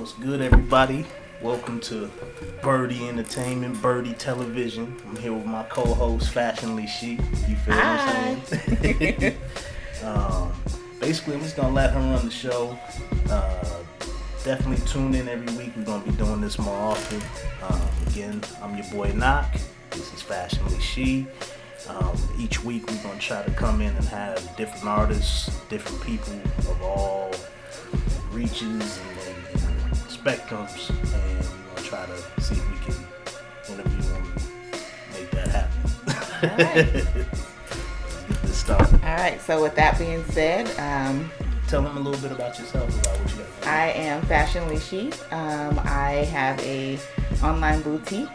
What's good, everybody? Welcome to Byrdee Entertainment, Byrdee Television. I'm here with my co-host, Fashionly Chic. You feel what I'm saying? Basically, I'm just gonna let her run the show. Definitely tune in every week. We're gonna be doing this more often. Again, I'm your boy N.O.K. This is Fashionly Chic. Each week we're gonna try to come in and have different artists, different people of all reaches and spectrums, and we're gonna try to see if we can interview them and make that happen. All right. Let's get this started. All right. So with that being said, Tell them a little bit about yourself, about what you got. I am Fashionly Chic. I have a online boutique.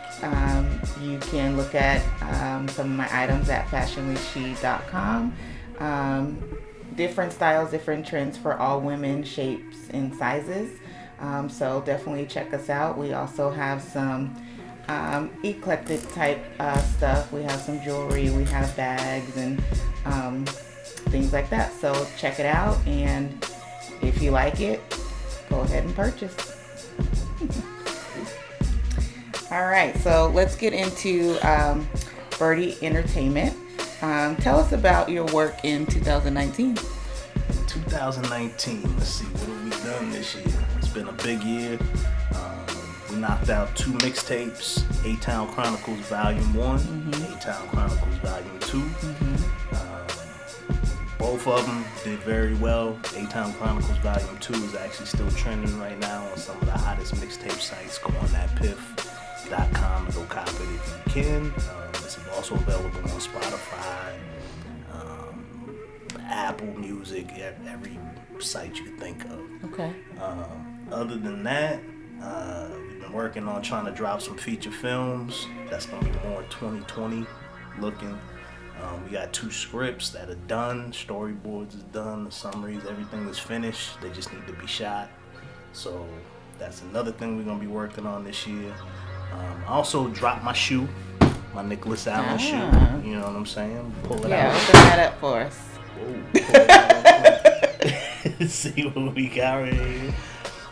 You can look at some of my items at fashionlychic.com. Different styles, different trends for all women, shapes, and sizes. So definitely check us out. We also have some eclectic type stuff. We have some jewelry, we have bags, and things like that. So check it out, and if you like it, go ahead and purchase. All right, so let's get into Byrdee Entertainment. Tell us about your work in 2019. 2019, let's see, what have we done this year? It's been a big year. We knocked out 2 mixtapes, A-Town Chronicles Volume 1, A-Town Chronicles Volume 2. Both of them did very well. A-Town Chronicles Volume 2 is actually still trending right now on some of the hottest mixtape sites. Go on that piff.com and go cop it if you can. It's also available on Spotify, Apple Music, every site you can think of. Okay. Other than that, we've been working on trying to drop some feature films. That's going to be more 2020 looking. We got 2 scripts that are done. Storyboards is done. The summaries, everything is finished. They just need to be shot. So that's another thing we're going to be working on this year. I also dropped my shoe, my Nicholas Allen shoe. You know what I'm saying? Pull it out. Yeah, open that up for us. Whoa, pull it out. See what we got right here.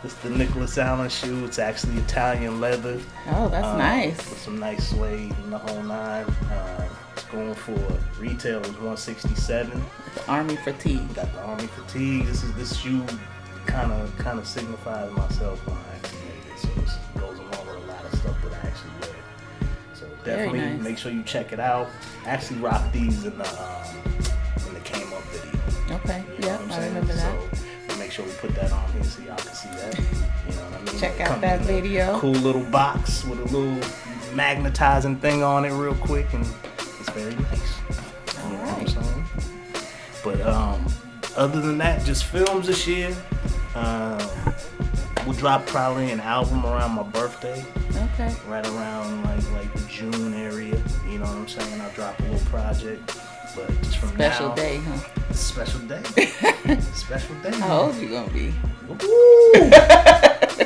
It's the Nicholas Allen shoe. It's actually Italian leather. Oh, that's nice. With some nice suede and the whole nine. It's going for retail is $167. The Army fatigue. Got the Army fatigue. This shoe kind of signifies myself when I actually made it. So it goes along with a lot of stuff that I actually wear. So definitely nice. Make sure you check it out. I actually rocked these in the Came Up video. Okay. You know Yeah, what I'm I saying? remember that. So we'll make sure we put that on here so y'all can see that. You know what I mean? Check It out comes that in a video. Cool little box with a little magnetizing thing on it real quick, and it's very nice. You know what I'm saying? But other than that, just films this year. We'll drop probably an album around my birthday. Okay. Right around like the June area. You know what I'm saying? I'll drop a little project. But just from Special now, day, huh? Special day. Special day. How old you gonna be? Woo!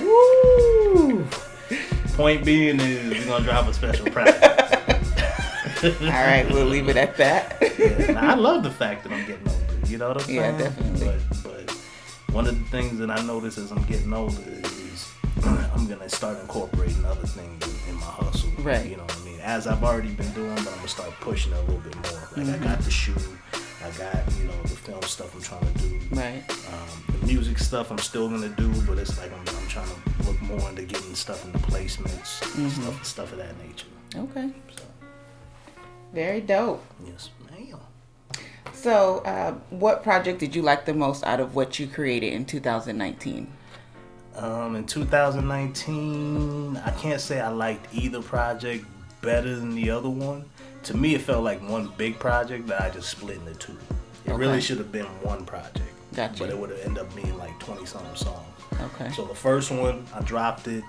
Woo! Point being is we're gonna drop a special project. All right, we'll leave it at that. Yeah, now, I love the fact that I'm getting older. You know what I'm saying? Yeah, definitely. But one of the things that I notice as I'm getting older is I'm gonna start incorporating other things in my hustle. Right. You know what I mean? As I've already been doing, but I'm gonna start pushing it a little bit more. Like I got the shoe, I got the film stuff I'm trying to do. Right. The music stuff I'm still gonna do, but it's like I'm trying to look more into getting stuff into placements, stuff of that nature. Okay. So, Very dope. yes, ma'am. So, what project did you like the most out of what you created in 2019? In 2019, I can't say I liked either project better than the other one. To me, it felt like one big project that I just split into 2. It really should have been one project. Gotcha. But it would have ended up being like 20-something songs. Okay. So the first one, I dropped it.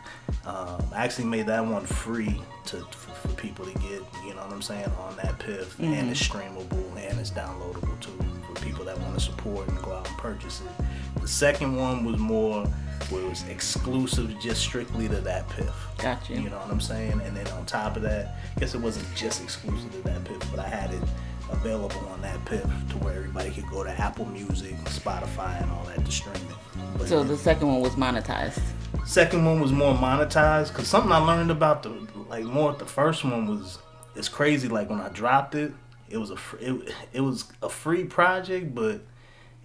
I actually made that one free for people to get, you know what I'm saying, on that Piff. And it's streamable and it's downloadable too for people that want to support and go out and purchase it. The second one was more where it was exclusive just strictly to that Piff. Gotcha. You know what I'm saying? And then on top of that, I guess it wasn't just exclusive to that Piff, but I had it available on that Piff to where everybody could go to Apple Music, Spotify, and all that to stream it. But So the second one was monetized. Second one was more monetized, because something I learned about the first one was, it's crazy. Like when I dropped it, it was it was a free project, but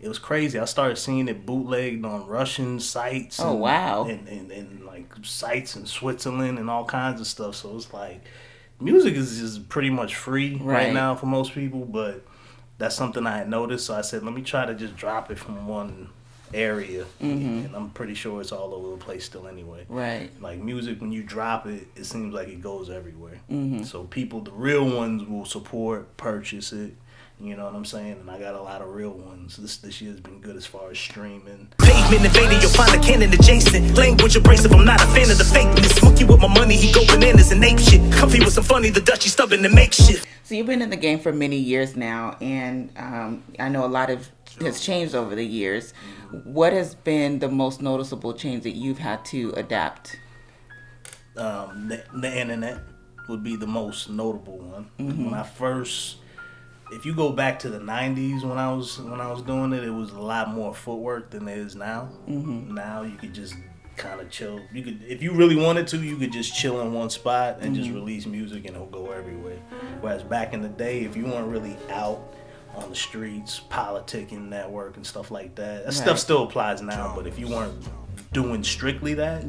it was crazy. I started seeing it bootlegged on Russian sites. Oh, wow. And like sites in Switzerland and all kinds of stuff. So it's like, music is just pretty much free right now for most people, but that's something I had noticed. So I said, let me try to just drop it from one area, and I'm pretty sure it's all over the place still anyway. Right. Like music, when you drop it, it seems like it goes everywhere. So people, the real ones, will support, purchase it. You know what I'm saying? And I got a lot of real ones. This year's been good as far as streaming. Pavement invading, you'll find a cannon adjacent. Language abrasive, I'm not a fan of the fakeness. Monkey with my money, he go bananas and ape shit. Comfy with some funny, the Dutchie stubborn to make shit. So you've been in the game for many years now, and I know a lot has changed over the years. What has been the most noticeable change that you've had to adapt? The internet would be the most notable one. When I first, if you go back to the 90s when I was doing it, it was a lot more footwork than it is now. Now you could just kind of chill. You could, if you really wanted to, you could just chill in one spot and just release music and it'll go everywhere. Whereas back in the day, if you weren't really out on the streets, politicking, network and stuff like that stuff still applies now, but if you weren't doing strictly that,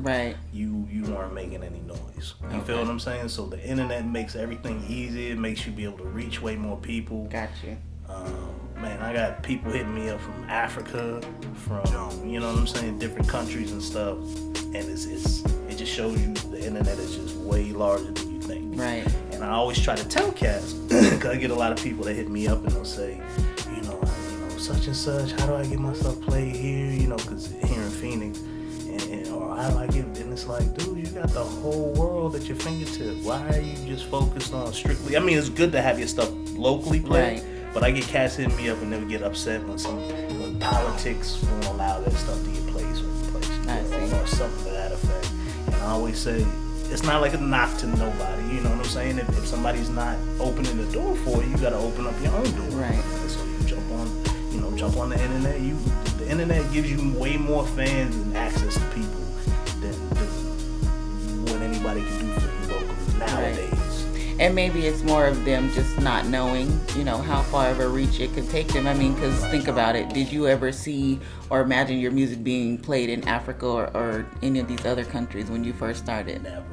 you weren't making any noise. You feel what I'm saying? So the internet makes everything easier. It makes you be able to reach way more people. Got you. Man, I got people hitting me up from Africa, from, you know what I'm saying, different countries and stuff, and it just shows you the internet is just way larger than you think. Right. And I always try to tell cats, because I get a lot of people that hit me up and they'll say, you know, such and such, how do I get myself played here? You know, because here in Phoenix, or how do I get? And it's like, dude, you got the whole world at your fingertips. Why are you just focused on strictly? I mean, it's good to have your stuff locally played. Right. But I get cats hitting me up and they would get upset when politics won't allow that stuff to get played certain places, or something to that effect. And I always say, it's not like a knock to nobody. You know what I'm saying? If somebody's not opening the door for you, you got to open up your own door. Right. And so you jump on the internet. The internet gives you way more fans and access to people than what anybody can do for you locally nowadays. Right. And maybe it's more of them just not knowing, you know, how far of a reach it could take them. I mean, because think about it. Did you ever see or imagine your music being played in Africa or any of these other countries when you first started? Never.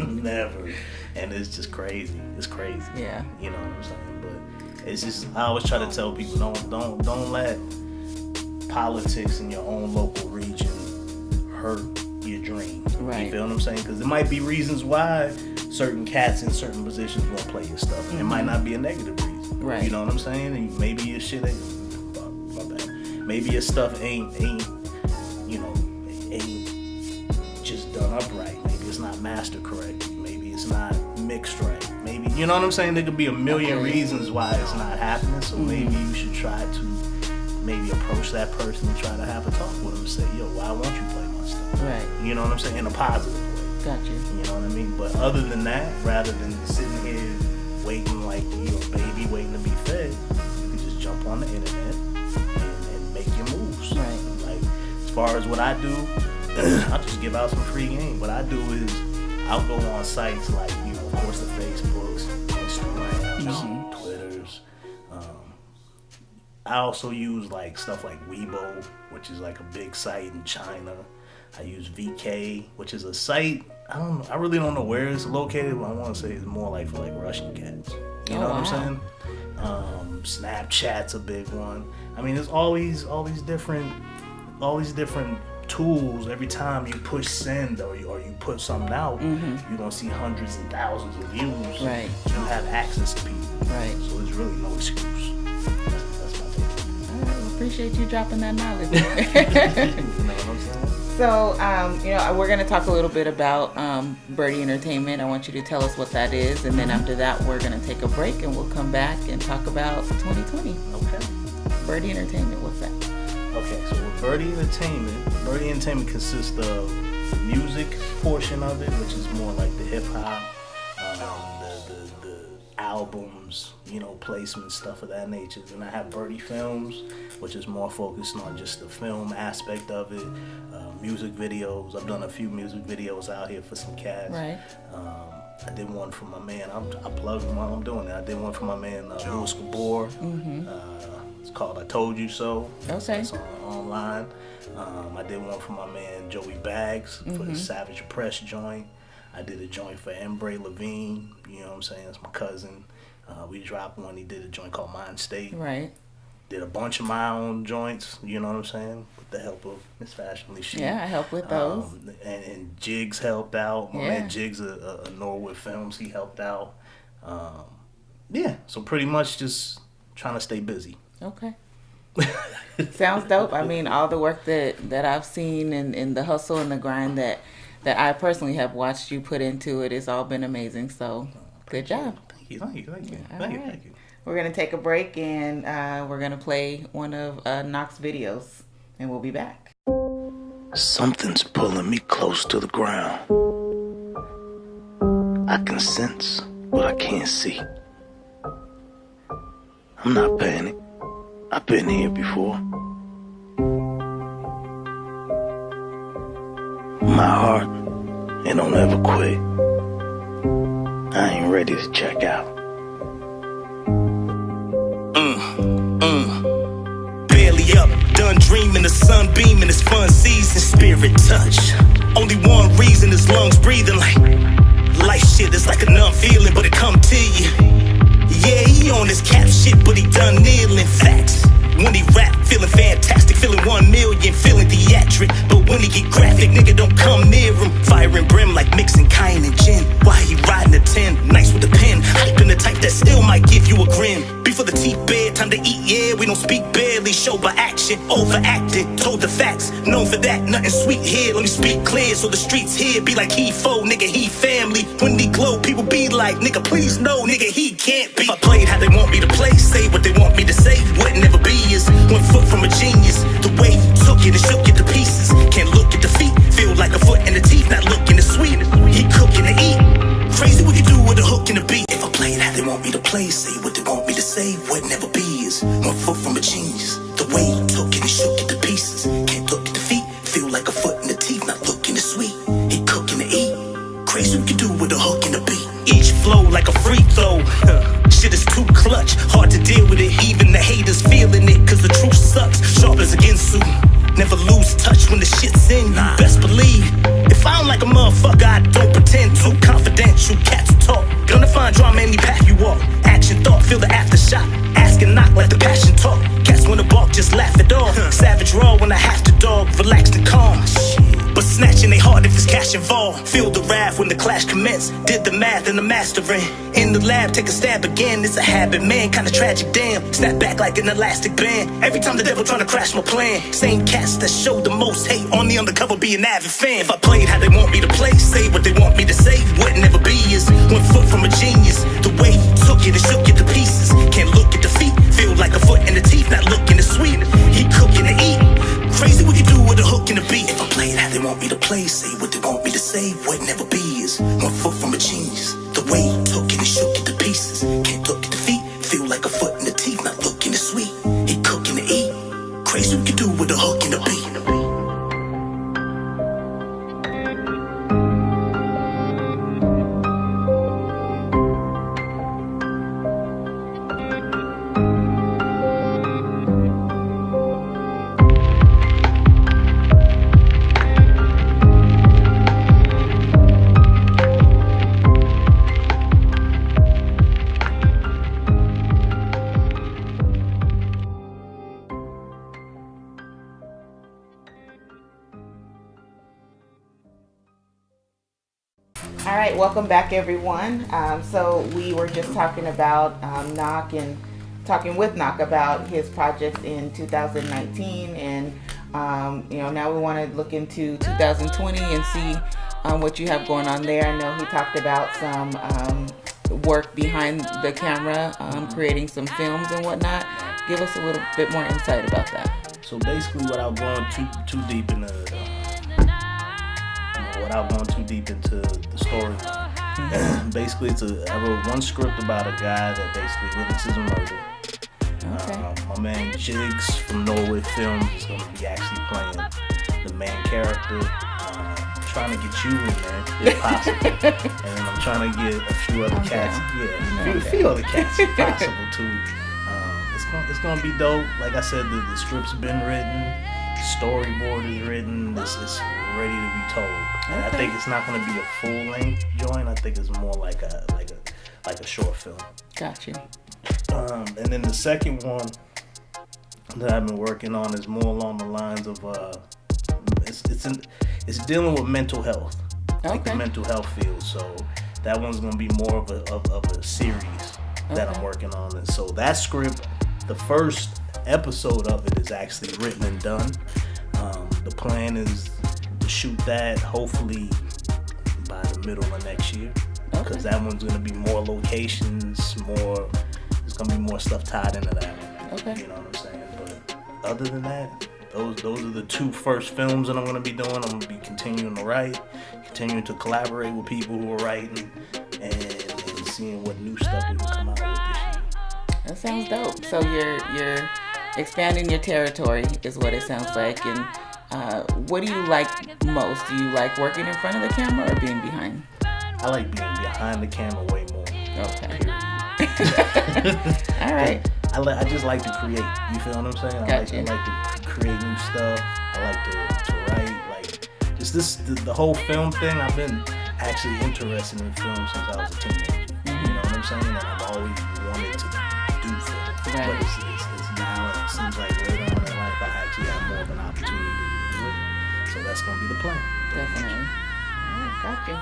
Never. And it's just crazy. It's crazy. Yeah. You know what I'm saying? But it's just, I always try to tell people, don't let politics in your own local region hurt your dream. Right. You feel what I'm saying? Because there might be reasons why certain cats in certain positions won't play your stuff. And it might not be a negative reason. Right. You know what I'm saying? And maybe your shit ain't, my bad. Maybe your stuff ain't just done up right. Maybe it's not mastered correctly. Maybe it's not mixed right. Maybe, you know what I'm saying? There could be a million reasons why it's not happening. So maybe you should try to maybe approach that person and try to have a talk with them and say, yo, why won't you play my stuff? Right. You know what I'm saying? In a positive way. Gotcha. You know what I mean? But other than that, rather than sitting here waiting like you're a baby waiting to be fed, you can just jump on the internet and make your moves. Right. Like, as far as what I do, I'll just give out some free game. What I do is I'll go on sites like, you know, of course, the Facebooks, Instagrams, Twitters. I also use like stuff like Weibo, which is like a big site in China. I use VK, which is a site, I really don't know where it's located, but I want to say it's more like for like Russian cats. You know what I'm saying? Snapchat's a big one. I mean, there's all these different tools. Every time you push send or you put something out, you're gonna see hundreds and thousands of views. Right. You have access to people. Right. So there's really no excuse. That's my take. All right, well, appreciate you dropping that knowledge. You know what I'm saying? So, we're going to talk a little bit about Byrdee Entertainment. I want you to tell us what that is, and then after that, we're going to take a break, and we'll come back and talk about 2020. Okay. Byrdee Entertainment, what's that? Okay, so with Byrdee Entertainment consists of the music portion of it, which is more like the hip hop, the albums, placements, stuff of that nature. And I have Byrdee Films, which is more focused on just the film aspect of it, music videos. I've done a few music videos out here for some cats. Right. I did one for my man. I plug him while I'm doing it. I did one for my man, Louis Gabor. It's called I Told You So. Okay. It's online. I did one for my man, Joey Baggs, for the Savage Press joint. I did a joint for Embray Levine. You know what I'm saying? That's my cousin. We dropped one. He did a joint called Mind State. Right. Did a bunch of my own joints, you know what I'm saying, with the help of Miss Fashionly Chic. Yeah, I helped with those. And Jigs helped out. My Yeah. man Jigs of Norwood Films, he helped out. So pretty much just trying to stay busy. Okay. Sounds dope. I mean, all the work that I've seen and the hustle and the grind that I personally have watched you put into it, it's all been amazing. So, good job. Thank you. We're going to take a break and we're going to play one of N.O.K's videos and we'll be back. Something's pulling me close to the ground. I can sense, but I can't see. I'm not panicked. I've been here before. My heart, it don't ever quit. I ain't ready to check out. Barely up, done dreaming, the sun beaming, it's fun season, spirit touch. Only one reason is lungs breathing like life shit is like a numb feeling, but it come to you. Yeah, he on his cap shit, but he done kneeling facts. When he rap, feeling fantastic, feeling 1 million, feeling theatric. But when he get graphic, nigga don't come near him. Fire and brim like mixing cayenne and gin. Why he riding a 10, nice with the pen. Hype in the type that still might give you a grin. Before the teeth bed, time to eat, yeah, we don't speak barely. Show by action, overacted, told the facts. Known for that, nothing sweet here, let me speak clear. So the streets here be like he foe, nigga, he family. When he glow, people be like, nigga, please no, nigga, he can't be. If I played how they want me to play, say what they want me to say, wouldn't never be is 1 foot from a genius. The way you took it and shook it to pieces. Can't look at the feet, feel like a foot in the teeth, not looking to sweet. He cooking to eat. Crazy what you do with a hook and a beat. If I played how they want me to play, say what they want me to say, would never be is 1 foot from a genius. The way you took it and shook it to pieces. Can't look at the feet, feel like a foot in the teeth, not looking to sweet. He cooking to eat. Crazy what you do with a hook and a beat. Each flow like a free throw. Shit is too clutch, hard to deal with it. Even the haters feeling it, cause the truth sucks. Sharp as a Ginsu. Never lose touch when the shit's in you. Best believe. If I don't like a motherfucker, I don't pretend to. Confidential, cats talk. Gonna find drama any path you walk. Action thought, feel the aftershock. Ask and knock like the passion talk. Cats wanna balk, just laugh it off. Savage raw when I have to dog, relaxed and calm. But snatching they hard if it's cash involved. Feel the wrath when the clash commence. Did the math and the mastering. In the lab, take a stab again. It's a habit, man, kinda tragic, damn. Snap back like an elastic band. Every time the devil tryna crash my plan. Same cats that show the most hate on the undercover be an avid fan. If I played how they want me to play, say what they want me to say, wouldn't never be is 1 foot from a genius. The way you took it and shook it to pieces. Can't look at the feet, feel like a foot in the teeth, not looking to sweet. He cooking to eat. Crazy what you do with a hook and a beat. If I played how they want me to play, say what they want me to say, would never be is 1 foot from a genius. The way you took it and shook it to pieces. Can't look at the feet, feel like a foot in the teeth, not looking to sweet. He cooking to eat. Crazy what you do with a hook and a beat. All right, welcome back, everyone. So we were just talking about N.O.K and talking with N.O.K about his projects in 2019, and now we want to look into 2020 and see what you have going on there. I know he talked about some work behind the camera, creating some films and whatnot. Give us a little bit more insight about that. So basically, without going too deep into the story, Basically, I wrote one script about a guy that basically witnesses a murder. Okay. My man Jigs from Norway Films is going to be actually playing the main character. Trying to get you in there, if possible. And then I'm trying to get a few other cats. Yeah, a few other cats, if possible, too. It's gonna be dope. Like I said, the script's been written, storyboard is written. It's ready to be told. And I think it's not gonna be a full length joint. I think it's more like a short film. Gotcha. And then the second one that I've been working on is more along the lines of it's dealing with mental health, like the mental health field. So that one's gonna be more of a series that I'm working on. And so that script, the first episode of it is actually written and done. The plan is to shoot that hopefully by the middle of next year, because that one's gonna be more locations, there's gonna be more stuff tied into that one. Okay. You know what I'm saying? But other than that, those are the two first films that I'm going to be doing. I'm going to be continuing to write, continuing to collaborate with people who are writing, and seeing what new stuff we can come out with this year. That sounds dope. So you're expanding your territory is what it sounds like. And what do you like most? Do you like working in front of the camera or being behind? I like being behind the camera way more. Okay. All right. I just like to create. You feel what I'm saying? Gotcha. I like to create new stuff. I like to write. Like just the whole film thing. I've been actually interested in film since I was a teenager. You know what I'm saying? And I've always wanted to do film. Right. But it's now, it seems like later on in life, I actually have more of an opportunity to do it. So that's gonna be the plan. Definitely. All right, gotcha.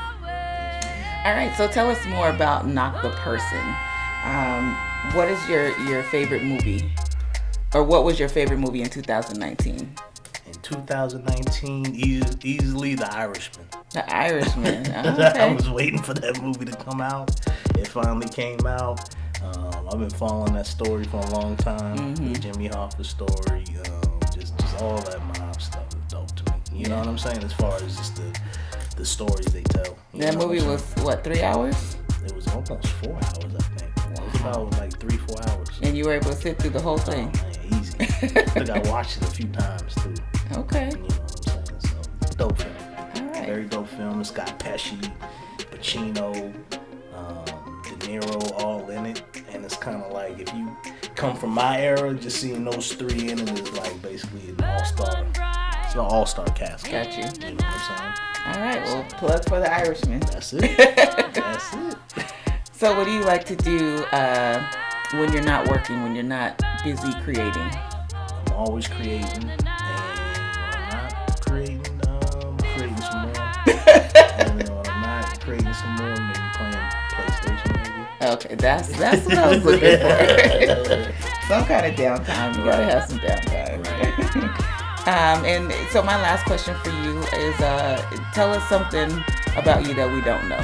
All right, so tell us more about N.O.K the Person. What is your favorite movie? Or what was your favorite movie in 2019? In 2019, easily The Irishman. The Irishman. Okay. I was waiting for that movie to come out. It finally came out. I've been following that story for a long time. The Jimmy Hoffa story. Just all that mob stuff is dope to me. You know what I'm saying? As far as just the stories they tell. That movie was, what, 3 hours? It was almost 4 hours, I think. It was about like 3-4 hours. And you were able to sit through the whole thing? Oh, man, easy. I think I watched it a few times, too. Okay. You know what I'm saying? So, dope film. All right. Very dope film. It's got Pesci, Pacino, De Niro all in it. And it's kind of like, if you come from my era, just seeing those three in it is like basically an all-star. It's an all-star cast. Got you. You know what I'm saying? All right. Well, plug for The Irishman. That's it. That's it. So what do you like to do when you're not working, when you're not busy creating? I'm always creating. And when I'm not creating, creating some more. And then when I'm not creating some more, maybe playing PlayStation maybe. Okay, that's what I was looking for. Some kind of downtime. You gotta have some downtime. Right. And so my last question for you is, tell us something about you that we don't know.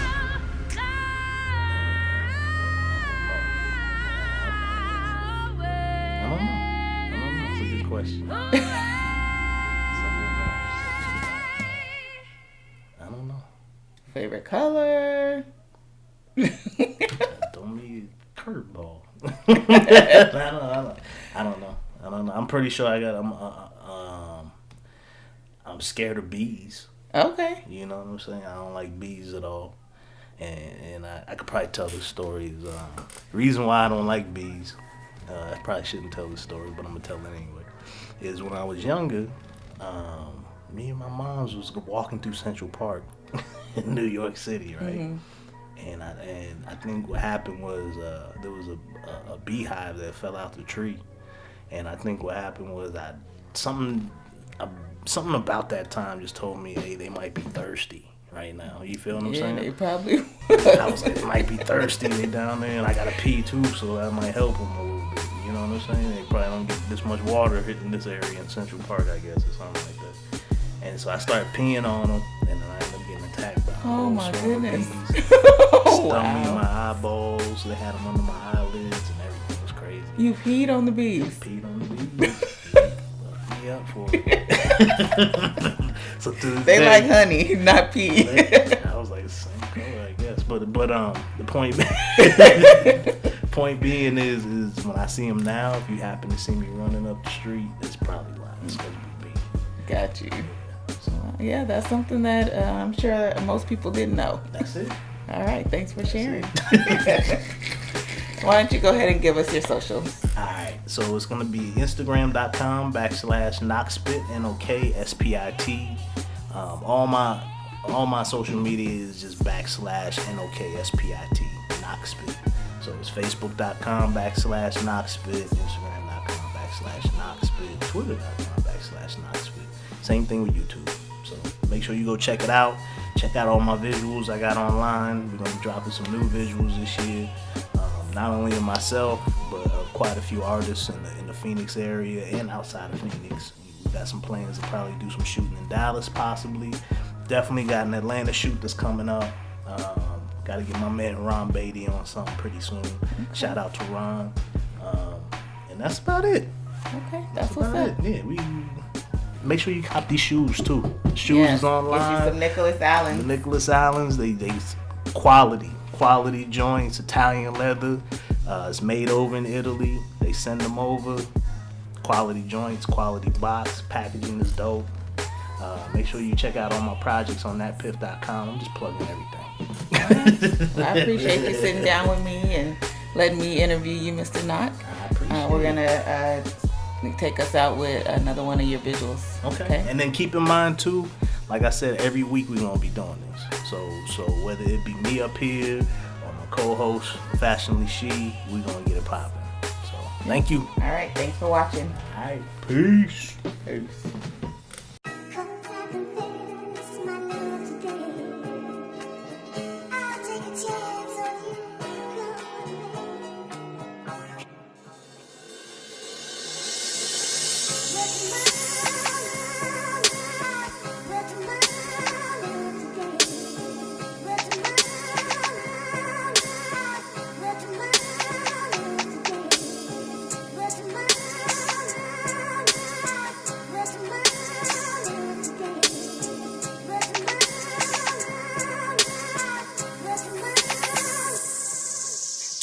I don't know. That's a good question. I don't know. Favorite color? Don't need a curveball. I don't know. I'm pretty sure I'm scared of bees. Okay. You know what I'm saying? I don't like bees at all. And I could probably tell the stories. The reason why I don't like bees, I probably shouldn't tell the story, but I'm going to tell it anyway, is when I was younger, me and my moms was walking through Central Park in New York City, right? Mm-hmm. And I think what happened was there was a beehive that fell out the tree. And I think what happened was something about that time just told me, hey, they might be thirsty right now. You feel what I'm saying? They probably would. I was like, they might be thirsty. They down there, and I got to pee too, so that might help them a little bit. You know what I'm saying? They probably don't get this much water hitting this area in Central Park, I guess, or something like that. And so I started peeing on them, and then I ended up getting attacked by a whole swarm of bees. Stung me in my eyeballs. They had them under my eyelids, and everything was crazy. You peed on the bees? Peed on the bees. Fucked me up for it. So they like honey, not pee. I was like, same color, I guess. But the point being is when I see him now, if you happen to see me running up the street, it's probably why. It's because we beat. Got you. So, yeah, that's something that I'm sure most people didn't know. That's it. All right, thanks for sharing. Why don't you go ahead and give us your socials? All right, so it's gonna be Instagram.com/N.O.K, N.O.K, SPIT. All my social media is just /N.O.K, SPIT, Knoxpit. So it's Facebook.com/Knoxpit, Instagram.com/Knoxpit, Twitter.com/Knoxpit. Same thing with YouTube. So make sure you go check it out. Check out all my visuals I got online. We're gonna be dropping some new visuals this year. Not only of myself, but of quite a few artists in the Phoenix area and outside of Phoenix. We got some plans to probably do some shooting in Dallas, possibly. Definitely got an Atlanta shoot that's coming up. Got to get my man Ron Byrdee on something pretty soon. Shout out to Ron. And that's about it. Okay, that's what's up. Yeah, we make sure you cop these shoes too. The shoes is online. Get you some Nicholas Allen. The Nicholas Allens, they quality joints, Italian leather. It's made over in Italy. They send them over. Quality joints, quality box, packaging is dope. Make sure you check out all my projects on thatpiff.com. I'm just plugging everything. Well, I appreciate you sitting down with me and letting me interview you, Mr. N.O.K. I appreciate We're gonna take us out with another one of your visuals. Okay. And then keep in mind too, like I said, every week we're gonna be doing this. So whether it be me up here or my co-host, Fashionably She, we're gonna get it popping. So thank you. All right, thanks for watching. All right, peace.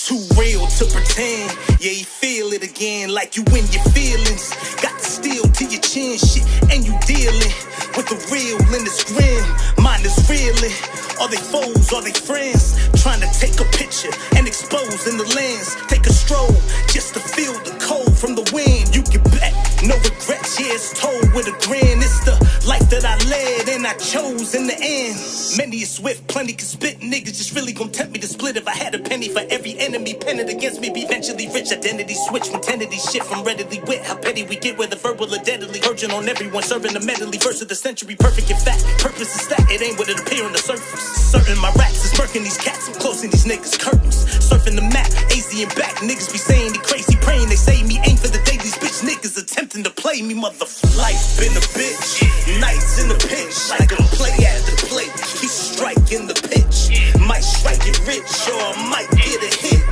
Too real to pretend, yeah, you feel it again like you in your feelings. Got the steel to your chin, shit, and you dealing with the real in this grin. Mine is reeling. Are they foes, are they friends? Trying to take a picture and expose in the lens. Take a stroll just to feel the cold from the wind. You can bet, no regrets, yeah, it's told with a grin. It's the life that I led and I chose in the end. Many is swift, plenty can spit. Niggas just really gon' tempt me to split. If I had a penny for every enemy penned against me, be eventually rich. Identity switch when tenity shit from readily wit. How petty we get where the verbal are deadly. Urging on everyone, serving the medley. Verse of the century, perfect in fact. Purpose is that, it ain't what it appear on the surface. Certain my raps is murking these cats. I'm closing these niggas' curtains. Surfing the map, AZ and back. Niggas be saying they crazy, praying they say me. Ain't for the day these bitch niggas attempting to play me, motherfucker. Life been a bitch, nights in the pinch. Like a play at the plate, keep striking the pitch. Might strike it rich, or I might get a hit.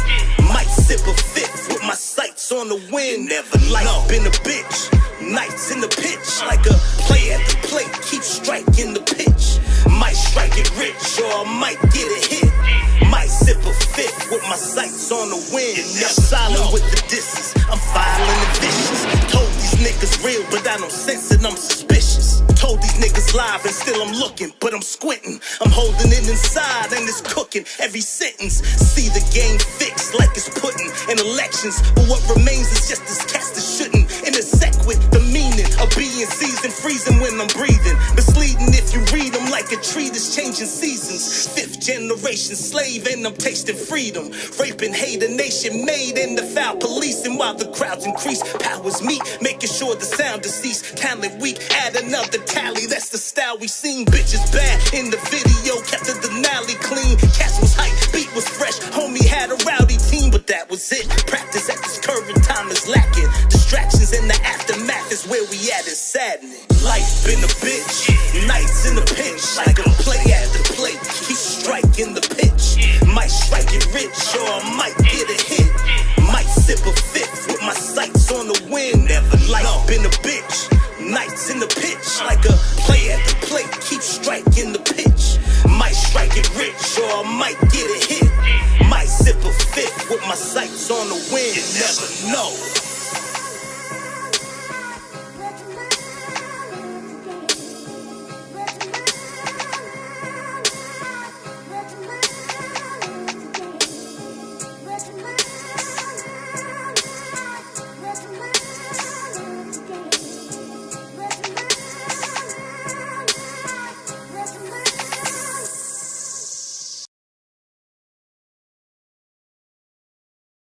Might sip a fifth with my sights on the wind. Never life been a bitch, nights in the pitch. Like a play at the plate, keep striking the pitch. Might strike it rich, or I might get a hit. Might sip a fifth with my sights on the wind. Never silent with the disses, I'm violent and vicious. Told these niggas real, but I don't sense it, I'm suspicious. Told these niggas live and still I'm looking, but I'm squinting. I'm holding it inside and it's cooking every sentence. See the game fixed like it's pudding in elections, but what remains is just this cast that shouldn't intersect with the meaning of being seasoned, freezing when I'm breathing. Misleading if you read them like a tree that's changing seasons. Fifth generation slave and I'm tasting freedom. Raping, hate, a nation made in the foul policing while the crowds increase. Powers meet, making sure the sound deceased. Talent weak, add another tally. That's the style we seen. Bitches bad in the video, kept the Denali clean. Cats was hype, beat was fresh. Homie had a rowdy team, but that was it. Practice at this current time is lacking. Distractions in the aftermath is where we at, it's saddening. Life been a bitch, nights in the pinch. Like a play at the plate, keep striking the pitch. Might strike it rich, or I might get a hit. Might sip a fifth with my sights on the wind. Never life been a bitch, nights in the pitch. Like a play at the plate, keep striking the pitch. Might strike it rich, or I might get a my sights on the wind. You never know.